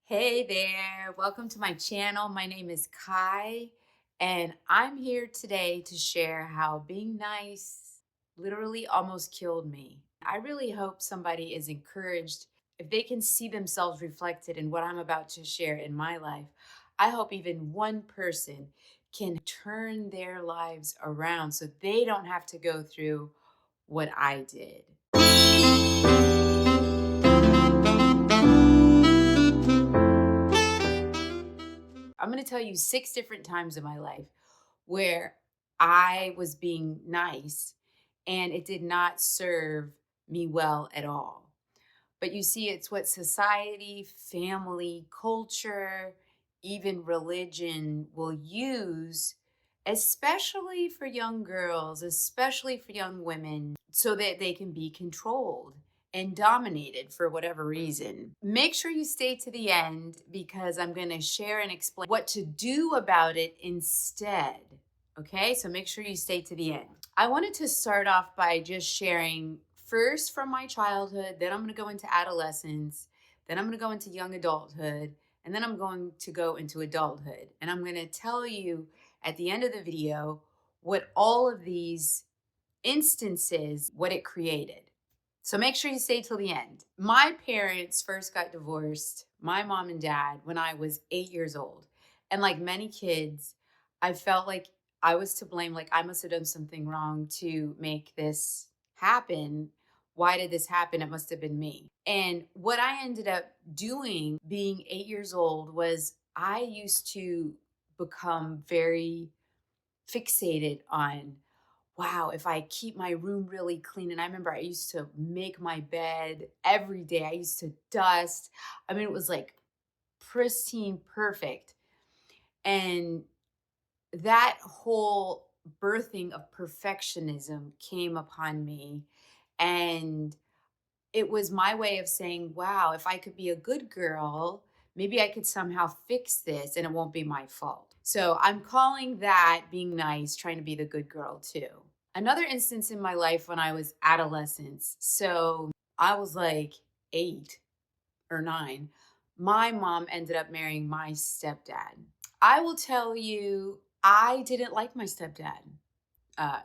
Hey there, welcome to my channel. My name is Kai, and I'm here today to share how being nice literally almost killed me. I really hope somebody is encouraged if they can see themselves reflected in what I'm about to share in my life. I hope even one person can turn their lives around so they don't have to go through what I did. I'm going to tell you 6 different times in my life where I was being nice and it did not serve me well at all. But you see, it's what society, family, culture, even religion will use, especially for young girls, especially for young women, so that they can be controlled and dominated for whatever reason. Make sure you stay to the end because I'm going to share and explain what to do about it instead. Okay, so make sure you stay to the end. I wanted to start off by just sharing first from my childhood, then I'm going to go into adolescence, then I'm going to go into young adulthood, and then I'm going to go into adulthood. And I'm going to tell you at the end of the video what all of these instances, what it created. So make sure you stay till the end. My parents first got divorced, my mom and dad, when I was 8 years old. And like many kids, I felt like I was to blame. Like I must have done something wrong to make this happen. Why did this happen? It must have been me. And what I ended up doing being 8 years old was I used to become very fixated on, wow, if I keep my room really clean. And I remember I used to make my bed every day. I used to dust. I mean, it was like pristine, perfect. And that whole birthing of perfectionism came upon me. And it was my way of saying, wow, if I could be a good girl, maybe I could somehow fix this and it won't be my fault. So I'm calling that being nice, trying to be the good girl too. Another instance in my life when I was adolescence. So I was like 8 or 9. My mom ended up marrying my stepdad. I will tell you, I didn't like my stepdad.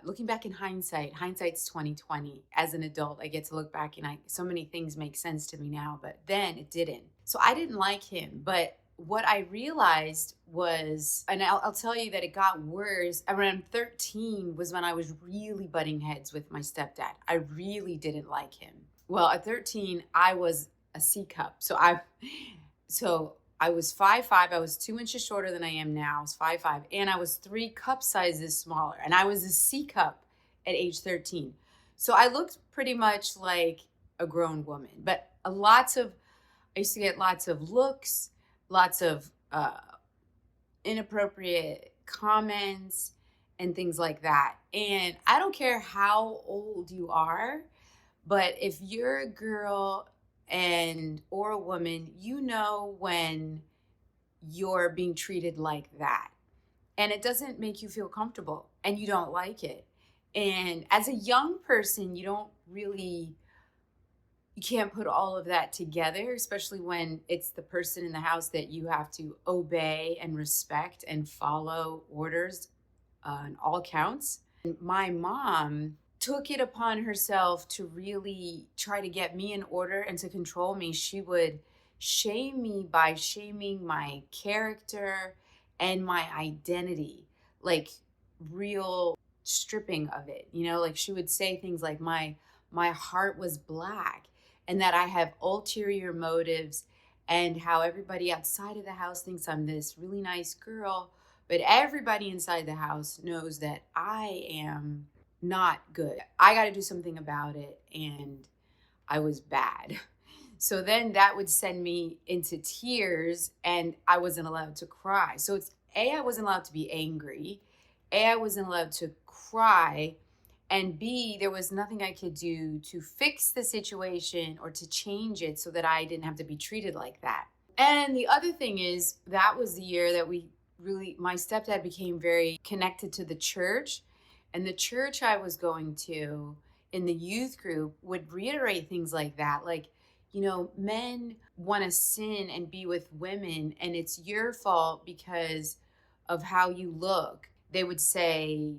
Looking back in hindsight, hindsight's 2020. As an adult, I get to look back and so many things make sense to me now, but then it didn't. So I didn't like him. But what I realized was, and I'll tell you that it got worse around 13 was when I was really butting heads with my stepdad. I really didn't like him. Well, at 13, I was a C cup. So I was 5'5". I was 2 inches shorter than I am now. I was 5'5", and I was 3 cup sizes smaller. And I was a C cup at age 13. So I looked pretty much like a grown woman. But I used to get lots of looks, lots of inappropriate comments, and things like that. And I don't care how old you are, but if you're a girl and or a woman, you know when you're being treated like that. And it doesn't make you feel comfortable and you don't like it. And as a young person, you can't put all of that together, especially when it's the person in the house that you have to obey and respect and follow orders on all counts. And my mom took it upon herself to really try to get me in order and to control me. She would shame me by shaming my character and my identity, like real stripping of it. Like she would say things like my heart was black and that I have ulterior motives and how everybody outside of the house thinks I'm this really nice girl, but everybody inside the house knows that I am not good. I got to do something about it, and I was bad. So then that would send me into tears, and I wasn't allowed to cry. So it's A, I wasn't allowed to be angry, A, I wasn't allowed to cry, and B, there was nothing I could do to fix the situation or to change it so that I didn't have to be treated like that. And the other thing is, that was the year that my stepdad became very connected to the church. And the church I was going to in the youth group would reiterate things like that. Like, Men want to sin and be with women, and it's your fault because of how you look. They would say,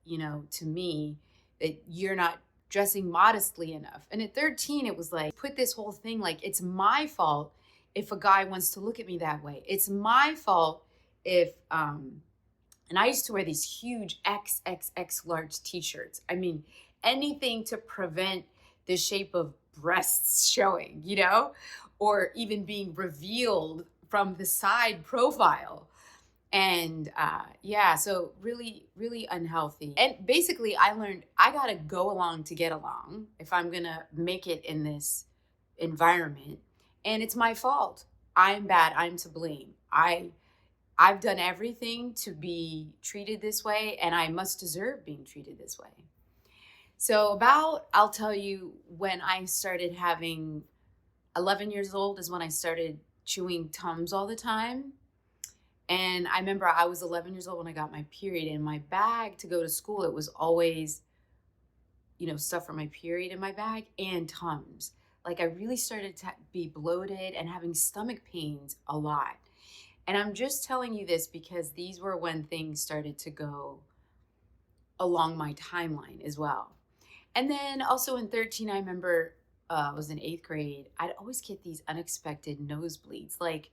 to me, that you're not dressing modestly enough. And at 13, it was like, put this whole thing like, it's my fault if a guy wants to look at me that way. It's my fault if, and I used to wear these huge XXX large t shirts. I mean, anything to prevent the shape of breasts showing, or even being revealed from the side profile. And yeah, so really, really unhealthy. And basically, I learned I got to go along to get along if I'm going to make it in this environment. And it's my fault. I'm bad. I'm to blame. I've done everything to be treated this way, and I must deserve being treated this way. So, I'll tell you, when I started having 11 years old is when I started chewing Tums all the time. And I remember I was 11 years old when I got my period, and my bag to go to school, it was always, stuff for my period in my bag and Tums. Like, I really started to be bloated and having stomach pains a lot. And I'm just telling you this because these were when things started to go along my timeline as well. And then also in 13, I remember I was in 8th grade. I'd always get these unexpected nosebleeds, like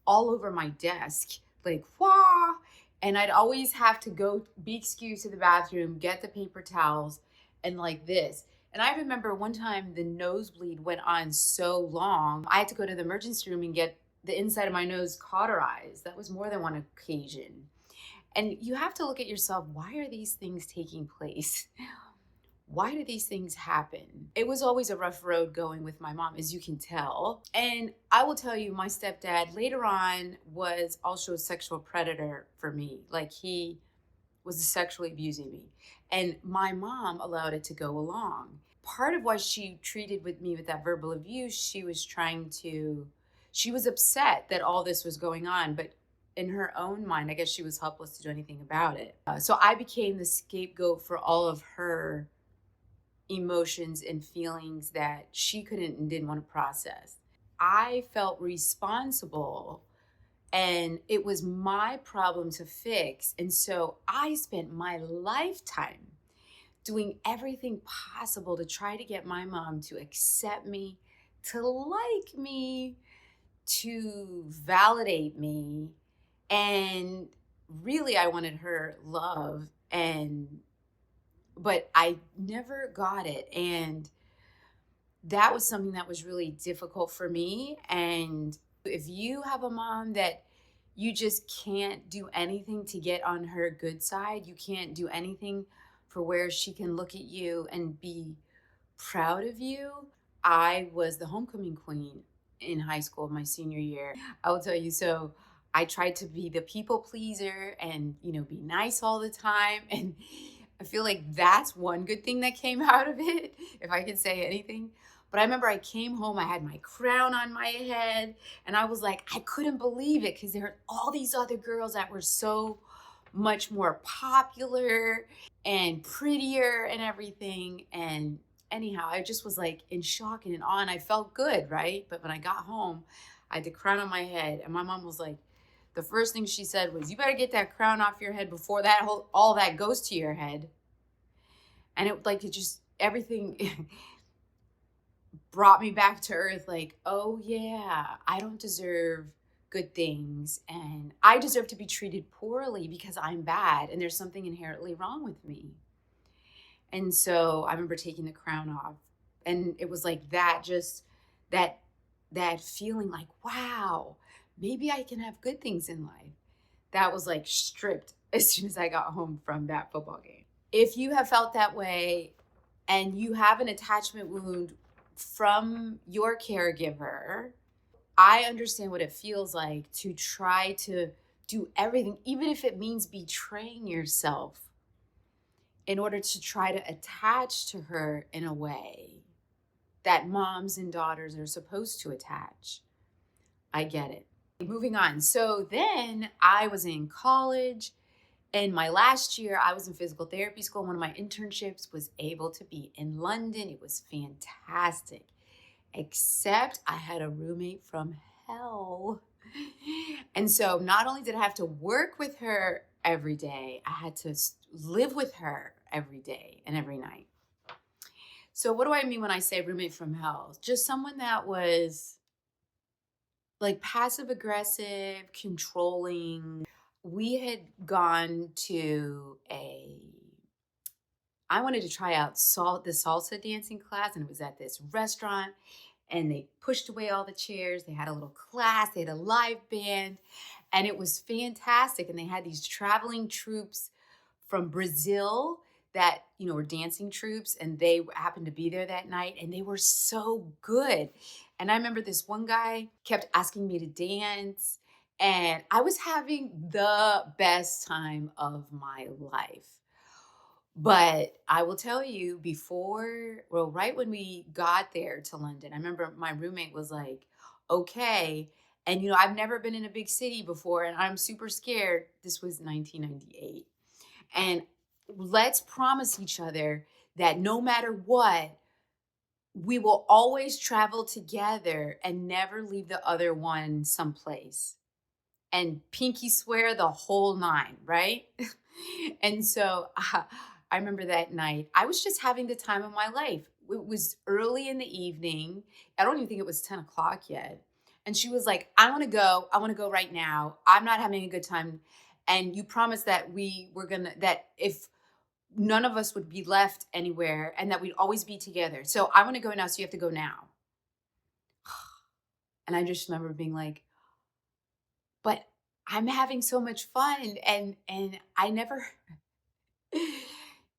all over my desk, like, wah. And I'd always have to go be excused to the bathroom, get the paper towels, and like this. And I remember one time the nosebleed went on so long, I had to go to the emergency room and get the inside of my nose cauterized. That was more than one occasion. And you have to look at yourself, why are these things taking place? Why do these things happen? It was always a rough road going with my mom, as you can tell. And I will tell you, my stepdad later on was also a sexual predator for me. Like, he was sexually abusing me. And my mom allowed it to go along. Part of why she treated with me with that verbal abuse, she was upset that all this was going on, but in her own mind, I guess she was helpless to do anything about it. So I became the scapegoat for all of her emotions and feelings that she couldn't and didn't want to process. I felt responsible, and it was my problem to fix. And so I spent my lifetime doing everything possible to try to get my mom to accept me, to like me, to validate me. And really, I wanted her love, but I never got it. And that was something that was really difficult for me. And if you have a mom that you just can't do anything to get on her good side, you can't do anything for where she can look at you and be proud of you. I was the homecoming queen in high school my senior year. I will tell you, so I tried to be the people pleaser and, be nice all the time. And I feel like that's one good thing that came out of it, if I could say anything. But I remember I came home, I had my crown on my head, and I was like, I couldn't believe it because there were all these other girls that were so much more popular and prettier and everything. And anyhow, I just was like in shock and in awe, and I felt good, right? But when I got home, I had the crown on my head, and my mom was like, the first thing she said was, you better get that crown off your head before all that goes to your head. And it just, everything brought me back to earth. Like, oh yeah, I don't deserve good things, and I deserve to be treated poorly because I'm bad and there's something inherently wrong with me. And so I remember taking the crown off, and it was like that, just that feeling like, wow, maybe I can have good things in life. That was like stripped as soon as I got home from that football game. If you have felt that way and you have an attachment wound from your caregiver, I understand what it feels like to try to do everything, even if it means betraying yourself, in order to try to attach to her in a way that moms and daughters are supposed to attach. I get it. Moving on. So then I was in college. In my last year, I was in physical therapy school. One of my internships was able to be in London. It was fantastic. except I had a roommate from hell. And so not only did I have to work with her every day, I had to live with her every day and every night. So what do I mean when I say roommate from hell? Just someone that was like passive aggressive, controlling. We had gone to I wanted to try out the salsa dancing class, and it was at this restaurant, and they pushed away all the chairs. They had a little class, they had a live band, and it was fantastic. And they had these traveling troops from Brazil that, were dancing troops, and they happened to be there that night, and they were so good. And I remember this one guy kept asking me to dance, and I was having the best time of my life. But I will tell you right when we got there to London, I remember my roommate was like, okay. And, I've never been in a big city before and I'm super scared. This was 1998. And let's promise each other that no matter what, we will always travel together and never leave the other one someplace. And pinky swear the whole nine, right? And so I remember that night, I was just having the time of my life. It was early in the evening. I don't even think it was 10 o'clock yet. And she was like, I want to go. I want to go right now. I'm not having a good time. And you promised that that if none of us would be left anywhere and that we'd always be together. So I want to go now. So you have to go now. And I just remember being like, but I'm having so much fun and I never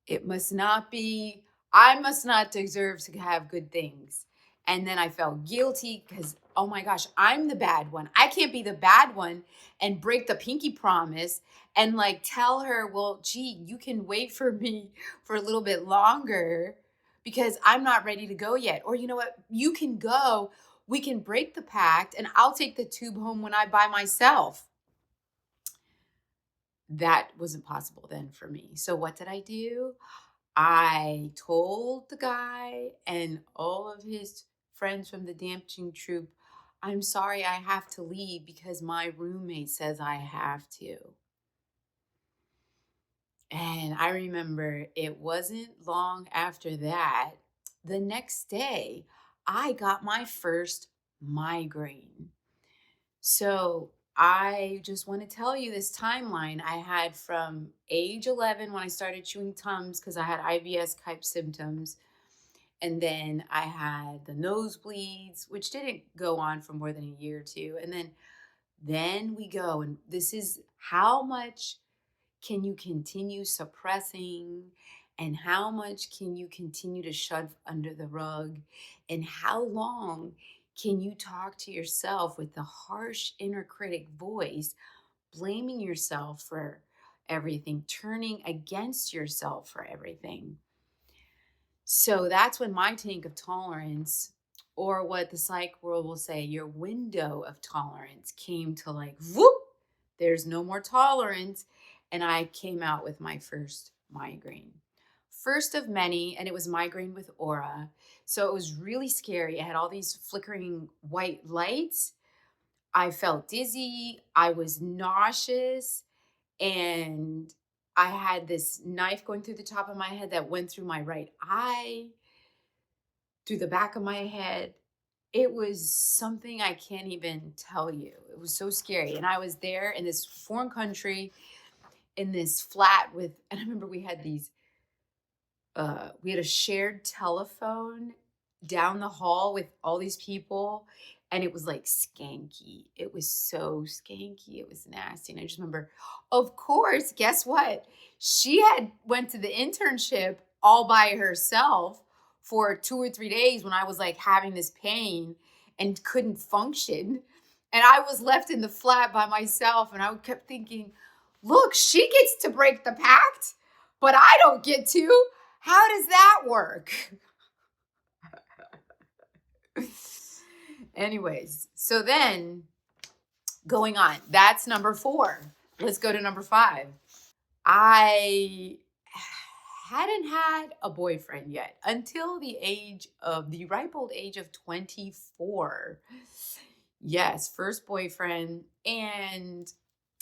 it must not be I must not deserve to have good things. And then I felt guilty because oh my gosh, I'm the bad one. I can't be the bad one and break the pinky promise and like tell her, well, gee, you can wait for me for a little bit longer because I'm not ready to go yet. Or you know what? You can go. We can break the pact and I'll take the tube home when I by myself. That wasn't possible then for me. So what did I do? I told the guy and all of his friends from the dancing troupe, I'm sorry I have to leave because my roommate says I have to. And I remember it wasn't long after that, the next day, I got my first migraine. So I just want to tell you this timeline I had from age 11 when I started chewing Tums because I had IBS type symptoms. And then I had the nosebleeds, which didn't go on for more than a year or two. And then we go, and this is how much can you continue suppressing and how much can you continue to shove under the rug and how long can you talk to yourself with the harsh inner critic voice blaming yourself for everything, turning against yourself for everything. So that's when my tank of tolerance, or what the psych world will say, your window of tolerance came to like, whoop, there's no more tolerance. And I came out with my first migraine. First of many, and it was migraine with aura. So it was really scary. I had all these flickering white lights. I felt dizzy. I was nauseous. And I had this knife going through the top of my head that went through my right eye, through the back of my head. It was something I can't even tell you. It was so scary. And I was there in this foreign country in this flat and I remember we had a shared telephone down the hall with all these people and it was like skanky. It was so skanky. It was nasty. And I just remember, of course, guess what? She had went to the internship all by herself for 2 or 3 days when I was like having this pain and couldn't function. And I was left in the flat by myself. And I kept thinking, look, she gets to break the pact, but I don't get to. How does that work? Anyways, so then going on, that's number 4. Let's go to number 5. I hadn't had a boyfriend yet until the ripe old age of 24. Yes, first boyfriend.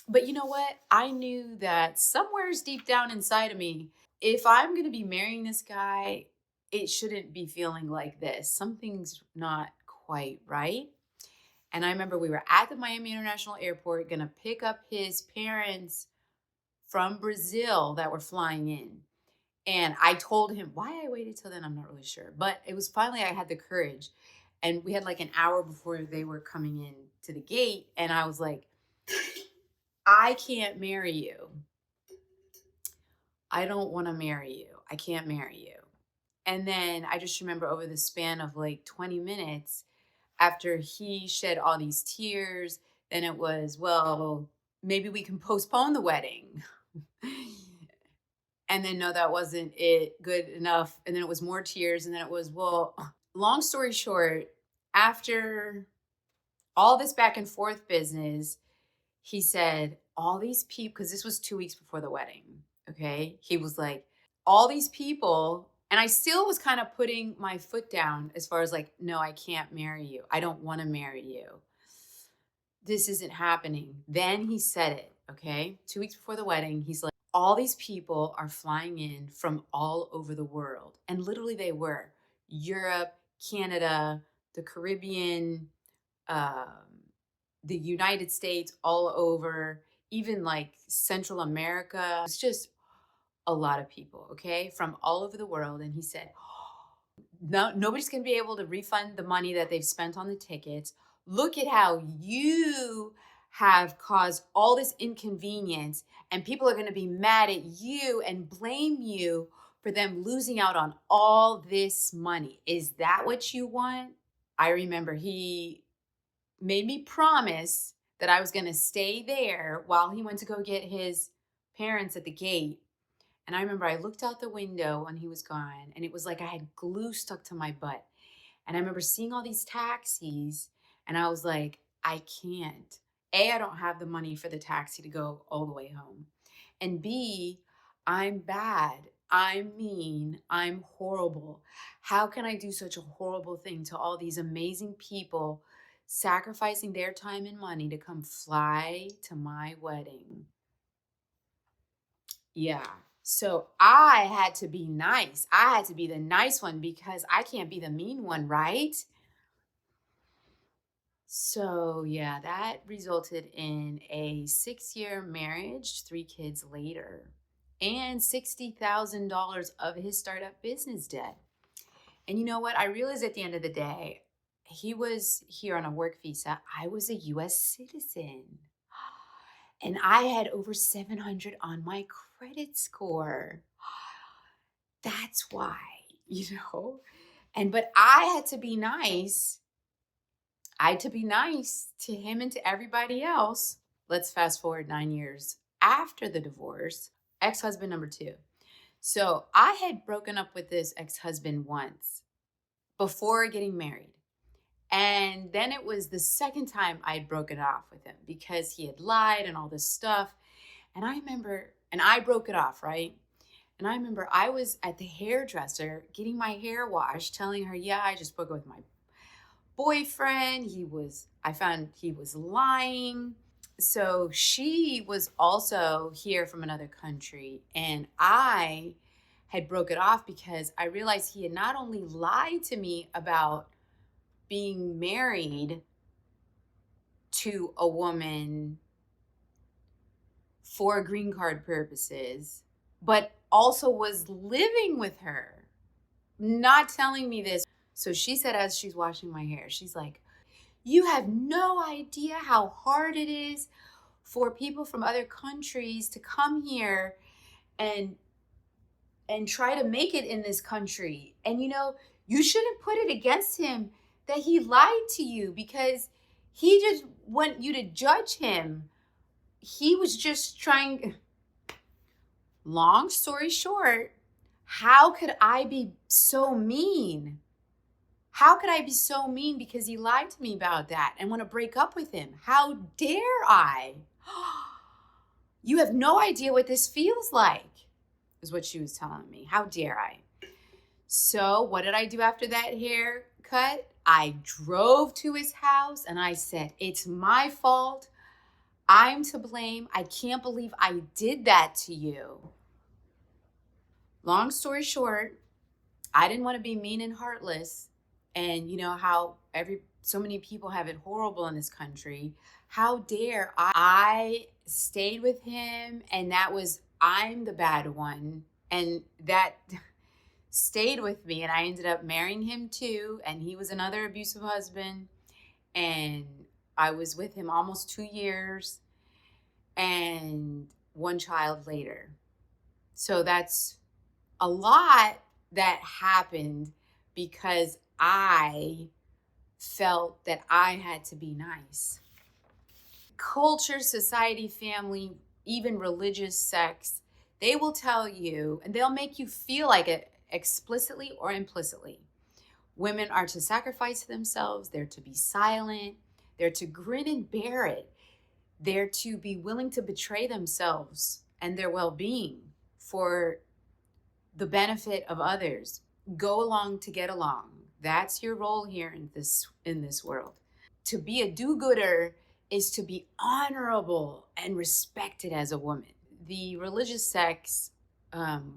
But you know what? I knew that somewhere's deep down inside of me, if I'm going to be marrying this guy, it shouldn't be feeling like this. Something's not quite right. And I remember we were at the Miami International Airport going to pick up his parents from Brazil that were flying in. And I told him why I waited till then, I'm not really sure. But it was finally, I had the courage. And we had like an hour before they were coming in to the gate. And I was like, I can't marry you. I don't want to marry you. I can't marry you. And then I just remember over the span of like 20 minutes, after he shed all these tears, then it was, well, maybe we can postpone the wedding. And then, no, that wasn't it good enough. And then it was more tears. And then it was, well, long story short, after all this back and forth business, he said, all these people, because this was 2 weeks before the wedding. Okay. He was like, all these people. And I still was kind of putting my foot down as far as like, no, I can't marry you. I don't want to marry you. This isn't happening. Then he said it. Okay. 2 weeks before the wedding, he's like, all these people are flying in from all over the world. And literally they were Europe, Canada, the Caribbean, um, the United States, all over, even like Central America. It's just a lot of people, okay, from all over the world. And he said, no, nobody's going to be able to refund the money that they've spent on the tickets. Look at how you have caused all this inconvenience, and people are going to be mad at you and blame you for them losing out on all this money. Is that what you want? I remember he made me promise that I was going to stay there while he went to go get his parents at the gate. And I remember I looked out the window when he was gone, and it was like I had glue stuck to my butt. And I remember seeing all these taxis, and I was like, I can't. A, I don't have the money for the taxi to go all the way home. And B, I'm bad. I'm mean. I'm horrible. How can I do such a horrible thing to all these amazing people sacrificing their time and money to come fly to my wedding? Yeah. So I had to be nice. I had to be the nice one because I can't be the mean one, right? So, yeah, that resulted in a 6-year marriage, 3 kids later, and $60,000 of his startup business debt. And you know what? I realized at the end of the day, he was here on a work visa. I was a US citizen. And I had over 700 on my credit score. That's why, you know? But I had to be nice. I had to be nice to him and to everybody else. Let's fast forward 9 years after the divorce, ex-husband number 2. So I had broken up with this ex-husband once before getting married. And then it was the second time I'd broken off with him because he had lied and all this stuff. And I remember, and I broke it off, right? And I remember I was at the hairdresser getting my hair washed, telling her, yeah, I just broke up with my boyfriend. I found he was lying. So she was also here from another country. And I had broke it off because I realized he had not only lied to me about being married to a woman for green card purposes, but also was living with her, not telling me this. So she said, as she's washing my hair, she's like, you have no idea how hard it is for people from other countries to come here and try to make it in this country. And you shouldn't put it against him that he lied to you because he just want you to judge him. He was just trying. Long story short, how could I be so mean? How could I be so mean because he lied to me about that and want to break up with him? How dare I? You have no idea what this feels like. is what she was telling me. How dare I? So, what did I do after that haircut? I drove to his house and I said, "It's my fault. I'm to blame. I can't believe I did that to you." Long story short, I didn't want to be mean and heartless. And you know how so many people have it horrible in this country. How dare I stayed with him, and I'm the bad one. And that stayed with me, and I ended up marrying him too, and he was another abusive husband, and I was with him almost 2 years and one child later. So that's a lot that happened because I felt that I had to be nice. Culture, society, family, even religious sects, they will tell you and they'll make you feel like it explicitly or implicitly. Women are to sacrifice themselves, they're to be silent, they're to grin and bear it, they're to be willing to betray themselves and their well being for the benefit of others. Go along to get along. That's your role here in this world. To be a do-gooder is to be honorable and respected as a woman. The religious sects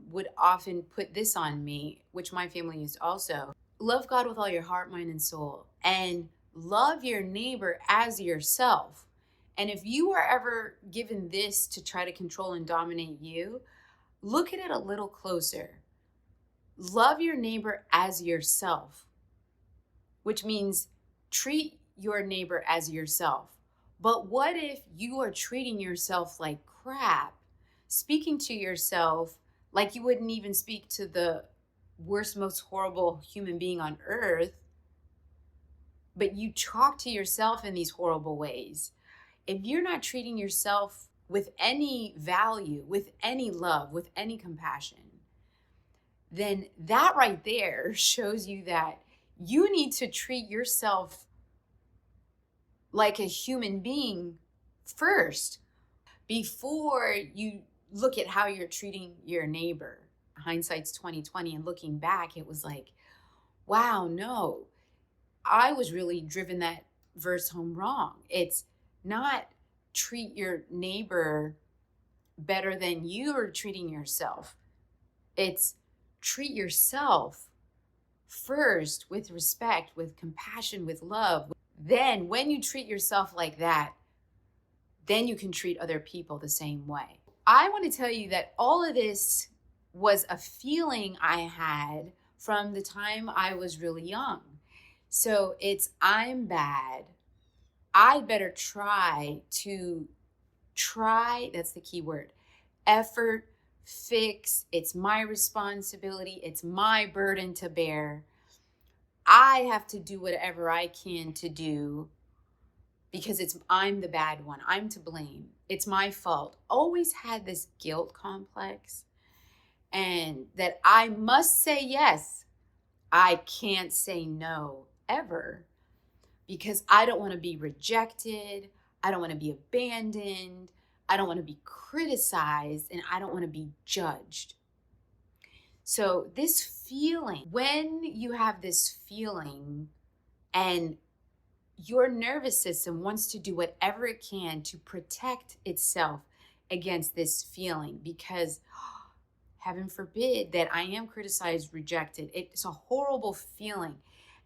would often put this on me, which my family used also. Love God with all your heart, mind, and soul, and love your neighbor as yourself. And if you are ever given this to try to control and dominate you, look at it a little closer. Love your neighbor as yourself, which means treat your neighbor as yourself. But what if you are treating yourself like crap, speaking to yourself like you wouldn't even speak to the worst, most horrible human being on earth, but you talk to yourself in these horrible ways? If you're not treating yourself with any value, with any love, with any compassion, then that right there shows you that you need to treat yourself like a human being first before you look at how you're treating your neighbor. Hindsight's 2020, and looking back, it was like, wow, no, I was really driven that verse home wrong. It's not treat your neighbor better than you are treating yourself. It's treat yourself first with respect, with compassion, with love. Then, when you treat yourself like that, then you can treat other people the same way. I want to tell you that all of this was a feeling I had from the time I was really young. So I'm bad. I better try, that's the key word, effort, fix, it's my responsibility, it's my burden to bear. I have to do whatever I can to do because I'm the bad one. I'm to blame. It's my fault. Always had this guilt complex, and that I must say yes. I can't say no ever because I don't want to be rejected. I don't want to be abandoned. I don't want to be criticized, and I don't want to be judged. So this feeling, when you have this feeling and your nervous system wants to do whatever it can to protect itself against this feeling, because heaven forbid that I am criticized, rejected. It's a horrible feeling,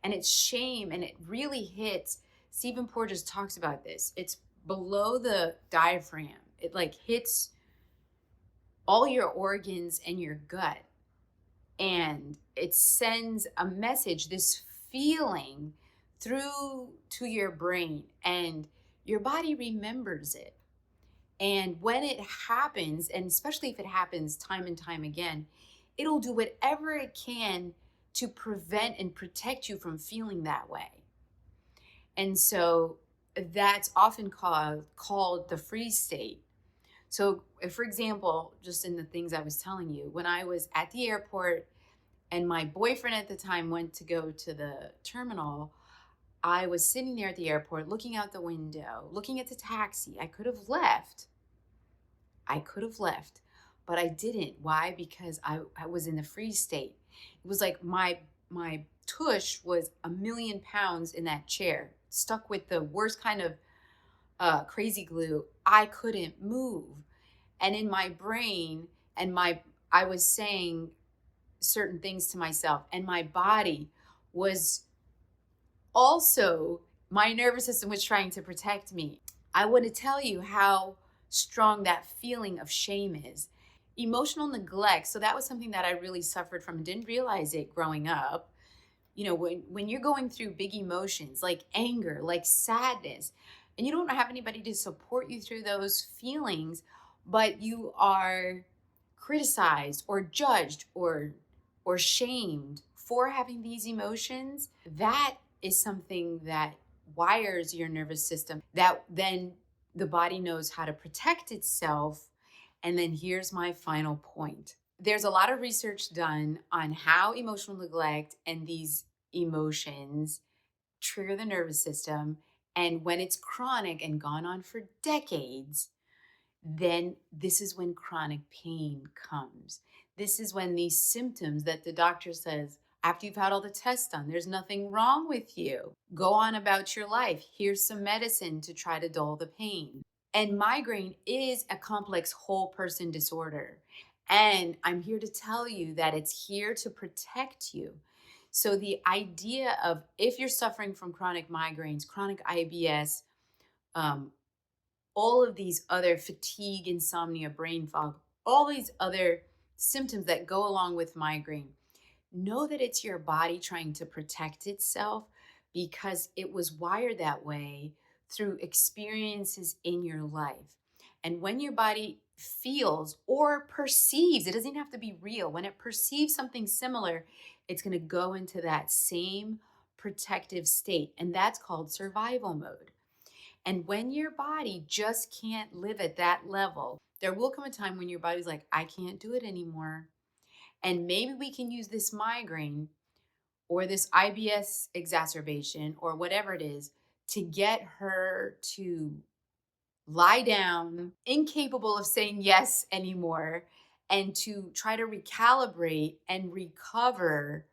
and it's shame, and it really hits. Stephen Porges talks about this. It's below the diaphragm. It like hits all your organs and your gut, and it sends a message, this feeling, through to your brain, and your body remembers it. And when it happens, and especially if it happens time and time again, it'll do whatever it can to prevent and protect you from feeling that way. And so that's often called the freeze state. So, for example, just in the things I was telling you, when I was at the airport and my boyfriend at the time went to go to the terminal, I was sitting there at the airport looking out the window, looking at the taxi. I could have left. but I didn't. Why? Because I was in the freeze state. It was like my tush was 1,000,000 pounds in that chair, stuck with the worst kind of crazy glue. I couldn't move. And in my brain, and I was saying certain things to myself, and my body was also, my nervous system was trying to protect me. I want to tell you how strong that feeling of shame is. Emotional neglect. So that was something that I really suffered from and didn't realize it growing up. When you're going through big emotions like anger, like sadness, and you don't have anybody to support you through those feelings, but you are criticized or judged or shamed for having these emotions, that is something that wires your nervous system, that then the body knows how to protect itself. And then here's my final point. There's a lot of research done on how emotional neglect and these emotions trigger the nervous system. And when it's chronic and gone on for decades, then this is when chronic pain comes. This is when these symptoms that the doctor says, after you've had all the tests done, there's nothing wrong with you. Go on about your life. Here's some medicine to try to dull the pain. And migraine is a complex whole person disorder. And I'm here to tell you that it's here to protect you. So the idea of, if you're suffering from chronic migraines, chronic IBS, um, all of these other fatigue, insomnia, brain fog, all these other symptoms that go along with migraine, know that it's your body trying to protect itself because it was wired that way through experiences in your life. And when your body feels or perceives, it doesn't even have to be real, when it perceives something similar, it's going to go into that same protective state. And that's called survival mode. And when your body just can't live at that level, there will come a time when your body's like, I can't do it anymore. And maybe we can use this migraine or this IBS exacerbation or whatever it is to get her to lie down, incapable of saying yes anymore, and to try to recalibrate and recover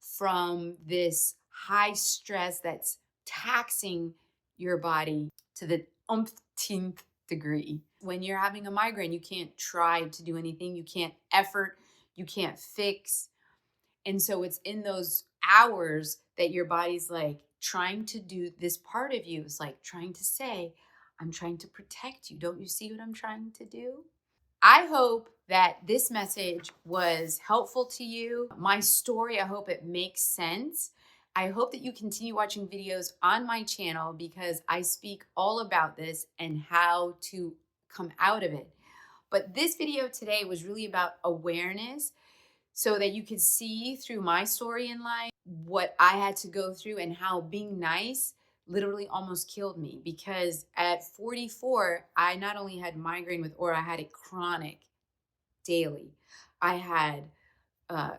from this high stress that's taxing your body to the umpteenth degree. When you're having a migraine, you can't try to do anything, you can't effort, you can't fix. And so it's in those hours that your body's like trying to do this part of you, is like trying to say, I'm trying to protect you. Don't you see what I'm trying to do? I hope that this message was helpful to you. My story, I hope it makes sense. I hope that you continue watching videos on my channel because I speak all about this and how to come out of it. But this video today was really about awareness so that you could see through my story in life what I had to go through and how being nice literally almost killed me, because at 44, I not only had migraine with aura, I had it chronic daily. I had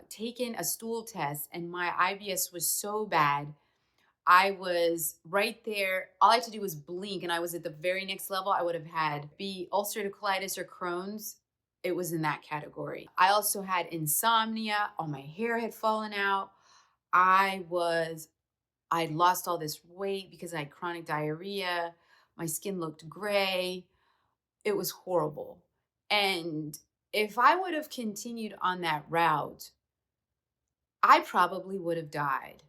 taken a stool test and my IBS was so bad. I was right there. All I had to do was blink and I was at the very next level. I would have had be ulcerative colitis or Crohn's. It was in that category. I also had insomnia. All my hair had fallen out. I was I lost all this weight because I had chronic diarrhea. My skin looked gray. It was horrible. And if I would have continued on that route, I probably would have died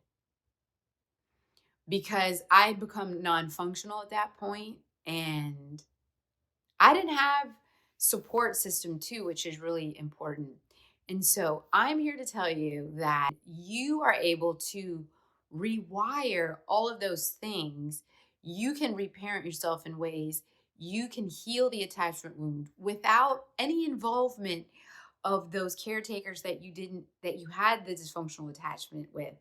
because I'd become non-functional at that point, and I didn't have support system too, which is really important. And so I'm here to tell you that you are able to rewire all of those things. You can reparent yourself in ways. You can heal the attachment wound without any involvement of those caretakers that you had the dysfunctional attachment with.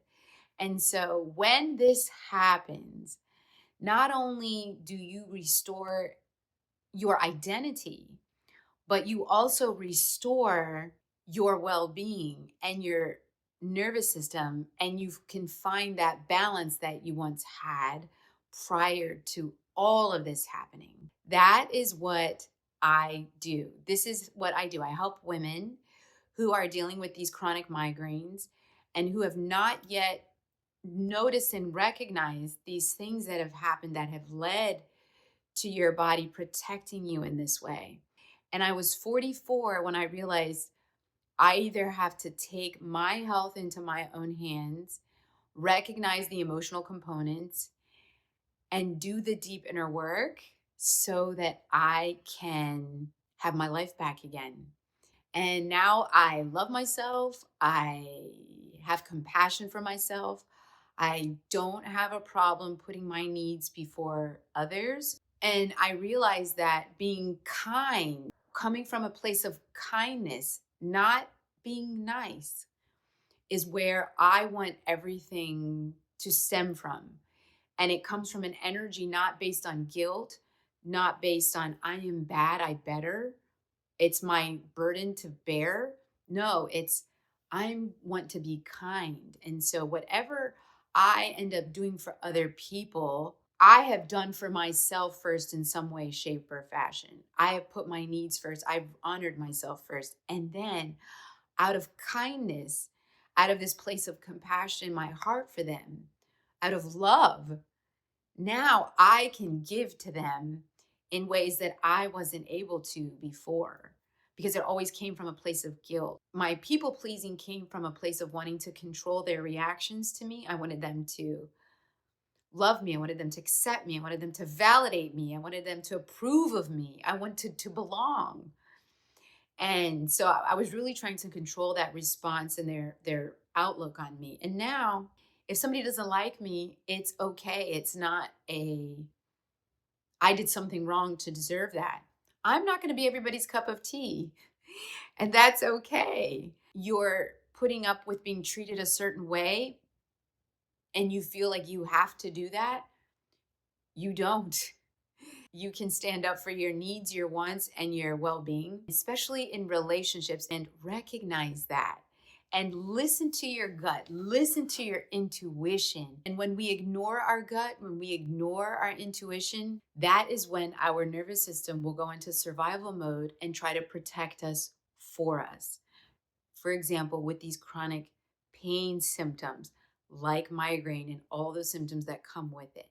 And so when this happens, not only do you restore your identity, but you also restore your well being and your nervous system, and you can find that balance that you once had prior to all of this happening. That is what I do. This is what I do. I help women who are dealing with these chronic migraines and who have not yet noticed and recognized these things that have happened that have led to your body protecting you in this way. And I was 44 when I realized I either have to take my health into my own hands, recognize the emotional components, and do the deep inner work so that I can have my life back again. And now I love myself. I have compassion for myself. I don't have a problem putting my needs before others. And I realize that being kind, coming from a place of kindness, not being nice, is where I want everything to stem from. And it comes from an energy not based on guilt, not based on I am bad, I better. It's my burden to bear. No, it's I want to be kind. And so whatever I end up doing for other people, I have done for myself first in some way, shape, or fashion. I have put my needs first. I've honored myself first. And then out of kindness, out of this place of compassion in my heart for them, out of love, now I can give to them in ways that I wasn't able to before because it always came from a place of guilt. My people pleasing came from a place of wanting to control their reactions to me. I wanted them to love me. I wanted them to accept me. I wanted them to validate me. I wanted them to approve of me. I wanted to belong. And so I was really trying to control that response and their outlook on me. And now if somebody doesn't like me, it's okay. It's not a I did something wrong to deserve that. I'm not going to be everybody's cup of tea, and that's okay. You're putting up with being treated a certain way and you feel like you have to do that. You don't. You can stand up for your needs, your wants, and your well being, especially in relationships, and recognize that. And listen to your gut, listen to your intuition. And when we ignore our gut, when we ignore our intuition, that is when our nervous system will go into survival mode and try to protect us for us. For example, with these chronic pain symptoms like migraine and all the symptoms that come with it.